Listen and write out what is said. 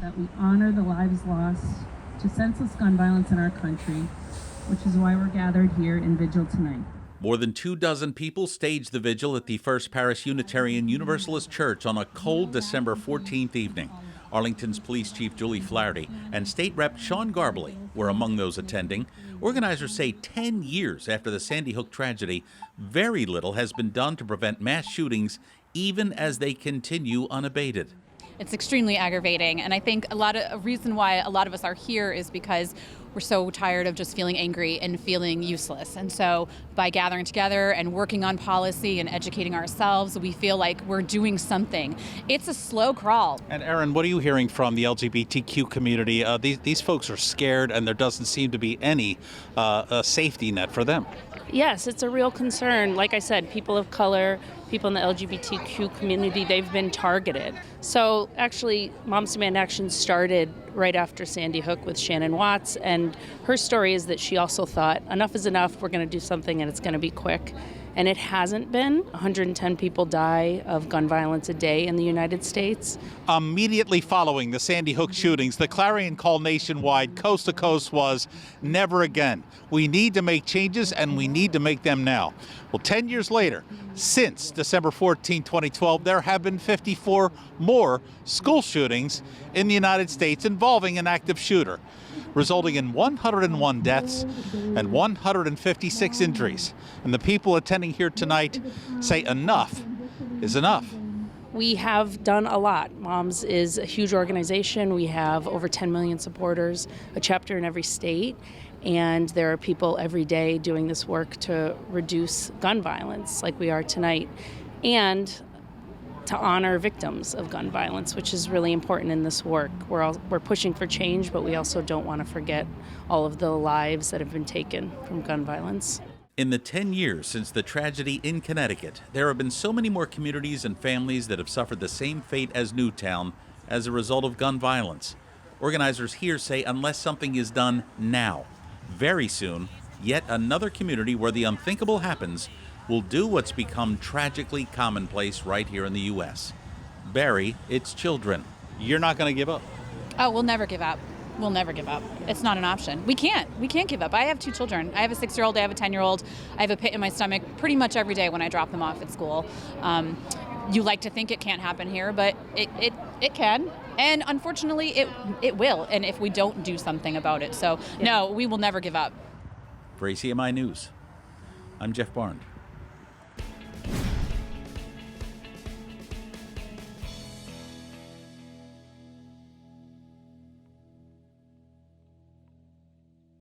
that we honor the lives lost to senseless gun violence in our country, which is why we're gathered here in Vigil tonight. More than 24 people staged the vigil at the First Parish Universalist Church on a cold December 14th evening. Arlington's Police Chief Julie Flaherty and State Rep Sean Garbely were among those attending. Organizers say 10 years after the Sandy Hook tragedy, very little has been done to prevent mass shootings, even as they continue unabated. It's extremely aggravating, and I think a reason why a lot of us are here is because we're so tired of just feeling angry and feeling useless. And so by gathering together and working on policy and educating ourselves, we feel like we're doing something. It's a slow crawl. And Erin, what are you hearing from the LGBTQ community? These folks are scared, and there doesn't seem to be any safety net for them. Yes, it's a real concern. Like I said, people of color, people in the LGBTQ community, they've been targeted. So actually, Moms Demand Action started right after Sandy Hook with Shannon Watts, and her story is that she also thought, enough is enough, we're going to do something and it's going to be quick. And it hasn't been. 110 people die of gun violence a day in the United States. Immediately following the Sandy Hook shootings, the clarion call nationwide, coast to coast, was never again. We need to make changes, and we need to make them now. Well, 10 years later, since December 14, 2012, there have been 54 more school shootings in the United States involving an active shooter, resulting in 101 deaths and 156 injuries. And the people attending here tonight say enough is enough. We have done a lot. Moms is a huge organization. We have over 10 million supporters, a chapter in every state, and there are people every day doing this work to reduce gun violence like we are tonight, and to honor victims of gun violence, which is really important in this work. We're pushing for change, but we also don't want to forget all of the lives that have been taken from gun violence. In the 10 years since the tragedy in Connecticut, there have been so many more communities and families that have suffered the same fate as Newtown as a result of gun violence. Organizers here say unless something is done now, very soon, yet another community where the unthinkable happens will do what's become tragically commonplace right here in the U.S. Bury its children. You're not going to give up. Oh, we'll never give up. We'll never give up. It's not an option. We can't give up. I have 2 children. I have a 6-year-old, I have a 10-year-old. I have a pit in my stomach pretty much every day when I drop them off at school. You like to think it can't happen here, but it can. And unfortunately, it will, and if we don't do something about it. So, no, we will never give up. For ACMi News, I'm Jeff Barnes.